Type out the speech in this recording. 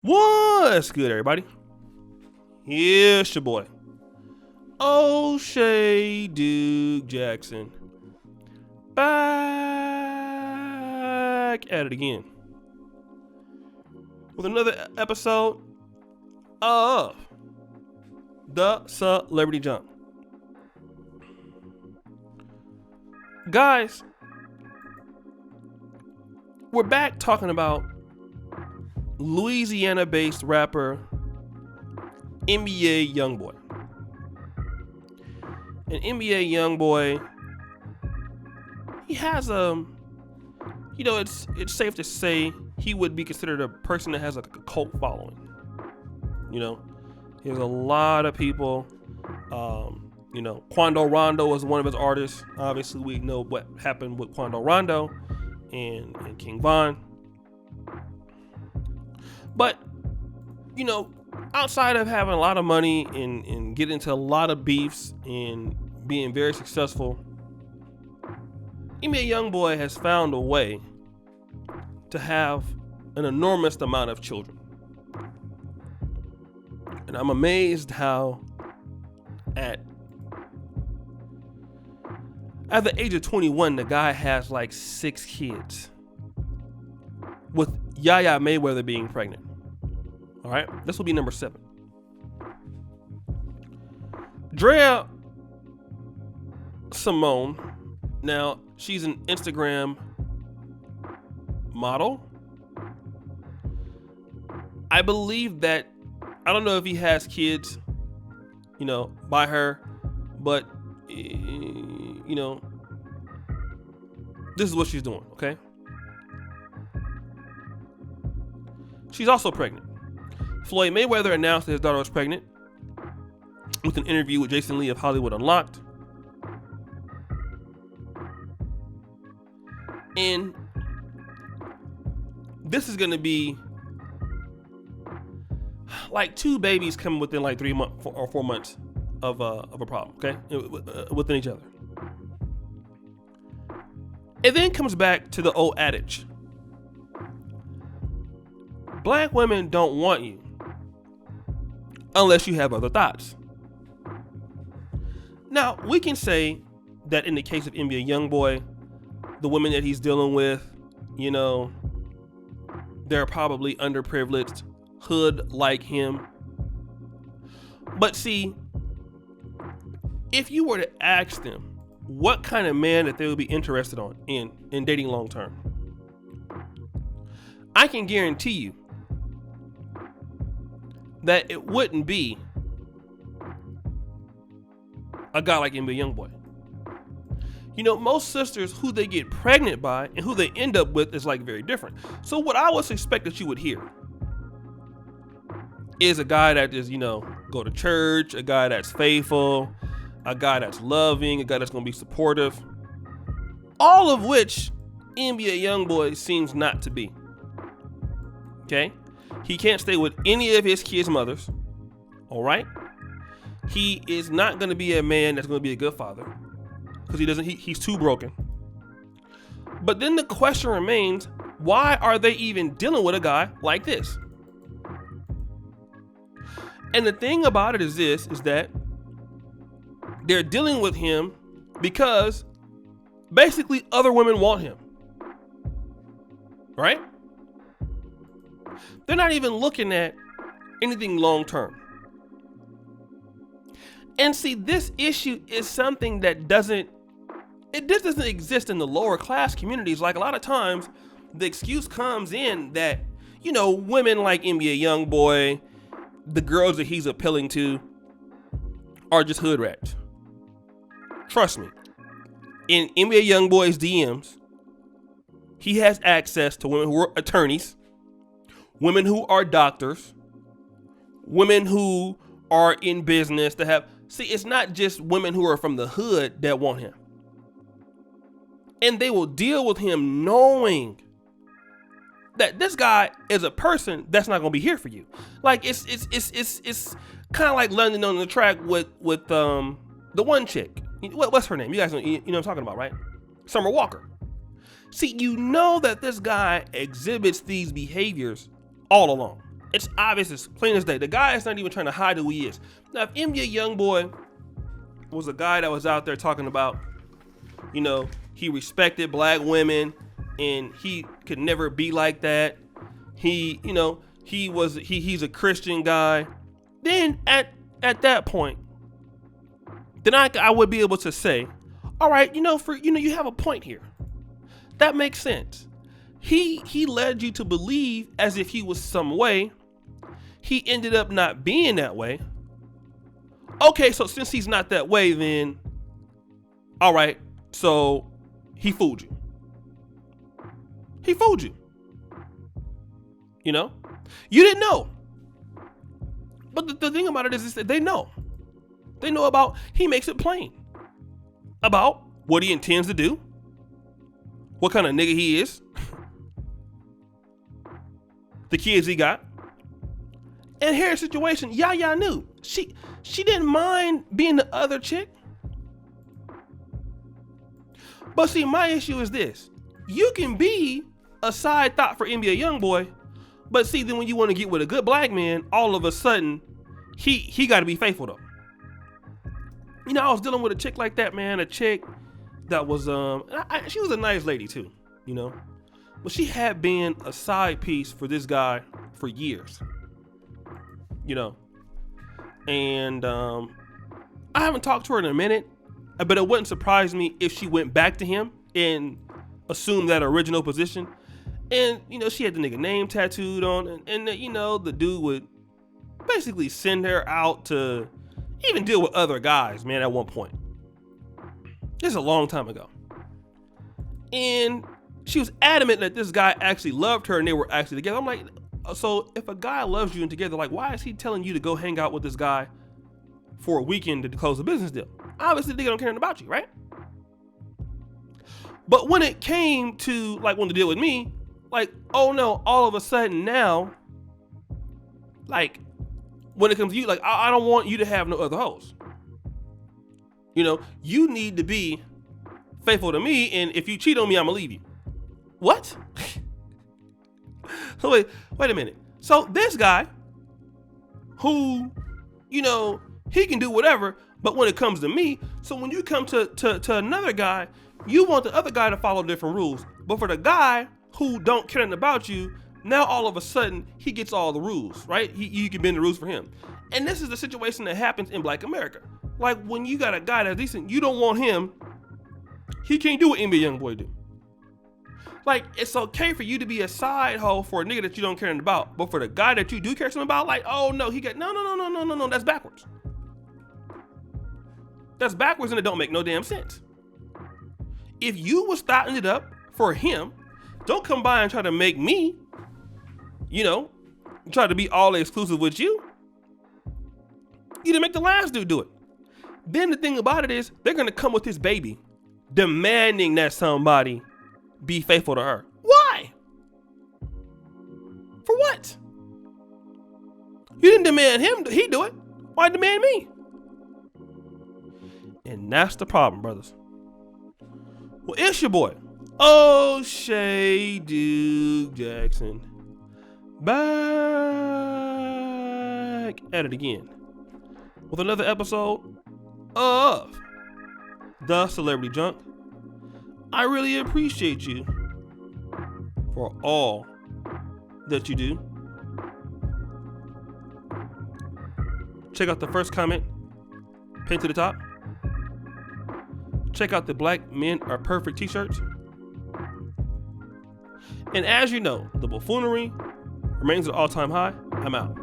What's good, everybody? It's your boy, O'Shea Duke Jackson, back at it again with another episode of the Celebrity Jump. Guys, we're back talking about Louisiana-based rapper NBA YoungBoy. And NBA YoungBoy, he has it's safe to say he would be considered a person that has like a cult following. You know, there's a lot of people. Quando Rondo was one of his artists. Obviously, we know what happened with Quando Rondo and King Von. But, outside of having a lot of money and getting into a lot of beefs and being very successful, NBA YoungBoy has found a way to have an enormous amount of children. And I'm amazed how at the age of 21, the guy has like 6 kids, with YaYa Mayweather being pregnant. All right, this will be number 7. Drea Simone, now she's an Instagram model. I believe that, I don't know if he has kids, by her, but, this is what she's doing, okay? She's also pregnant. Floyd Mayweather announced that his daughter was pregnant with an interview with Jazlyn of Hollywood Unlocked. And this is going to be like 2 babies coming within like 3 months or 4 months of a problem, okay? Within each other. It then comes back to the old adage. Black women don't want you unless you have other thoughts. Now, we can say that in the case of NBA YoungBoy, the women that he's dealing with, they're probably underprivileged, hood like him. But see, if you were to ask them what kind of man that they would be interested in dating long term, I can guarantee you that it wouldn't be a guy like NBA YoungBoy. Most sisters, who they get pregnant by and who they end up with is like very different. So what I would expect that you would hear is a guy that just, go to church, a guy that's faithful, a guy that's loving, a guy that's going to be supportive. All of which NBA YoungBoy seems not to be. Okay? He can't stay with any of his kids' mothers. All right? He is not going to be a man that's going to be a good father, because he's too broken. But then the question remains, why are they even dealing with a guy like this? And the thing about it is that they're dealing with him because basically other women want him. Right? They're not even looking at anything long term. And see, this issue is something that doesn't exist in the lower class communities. Like, a lot of times the excuse comes in that, women like NBA YoungBoy, the girls that he's appealing to, are just hood rats. Trust me. In NBA YoungBoy's DMs, he has access to women who are attorneys, women who are doctors, women who are in business that have... See, it's not just women who are from the hood that want him. And they will deal with him knowing that this guy is a person that's not going to be here for you. Like, it's kind of like London on the track with the one chick. What's her name? You guys know what I'm talking about, right? Summer Walker. See, that this guy exhibits these behaviors all along. It's obvious, it's plain as day. The guy is not even trying to hide who he is. Now, if NBA YoungBoy was a guy that was out there talking about, you know, he respected black women and he could never be like that. He, you know, he's a Christian guy. Then at that point, then I would be able to say, all right, you have a point here. That makes sense. He led you to believe as if he was some way. He ended up not being that way. Okay, so since he's not that way, then all right, so he fooled you. He fooled you. You know? You didn't know. But the thing about it is that they know. They know about, he makes it plain about what he intends to do, what kind of nigga he is, the kids he got. And here's the situation. YaYa knew. She didn't mind being the other chick. But see, my issue is this. You can be a side thought for NBA YoungBoy, but see, then when you want to get with a good black man, all of a sudden, he got to be faithful though. You know, I was dealing with a chick like that, man. A chick that was, she was a nice lady too, you know. But she had been a side piece for this guy for years. You know, and I haven't talked to her in a minute, but it wouldn't surprise me if she went back to him and assumed that original position. And, you know, she had the nigga name tattooed on, and you know, the dude would basically send her out to even deal with other guys, man, at one point. This is a long time ago. And she was adamant that this guy actually loved her and they were actually together. I'm like, so if a guy loves you and together, like, why is he telling you to go hang out with this guy for a weekend to close a business deal? Obviously, they don't care about you, right? But when it came to, like, wanting to deal with me, like, oh no, all of a sudden now, like, when it comes to you, like, I don't want you to have no other hoes. You know, you need to be faithful to me, and if you cheat on me, I'm gonna leave you. What? So wait a minute. So this guy, who, you know, he can do whatever, but when it comes to me, so when you come to another guy, you want the other guy to follow different rules. But for the guy who don't care nothing about you, now all of a sudden he gets all the rules, right? You can bend the rules for him. And this is the situation that happens in Black America. Like, when you got a guy that's decent, you don't want him. He can't do what NBA YoungBoy do. Like, it's okay for you to be a side hoe for a nigga that you don't care anything about, but for the guy that you do care something about, like, oh no, no, that's backwards. That's backwards, and it don't make no damn sense. If you was starting it up for him, don't come by and try to make me, you know, try to be all exclusive with you. You didn't make the last dude do it. Then the thing about it is, they're gonna come with his baby, demanding that somebody be faithful to her. Why? For what? You didn't demand him, he do it. Why demand me? And that's the problem, brothers. Well, it's your boy, O'Shea Duke Jackson, back at it again with another episode of The Celebrity Junk. I really appreciate you for all that you do. Check out the first comment pinned to the top. Check out the Black Men Are Perfect t-shirts. And as you know, the buffoonery remains at an all-time high. I'm out.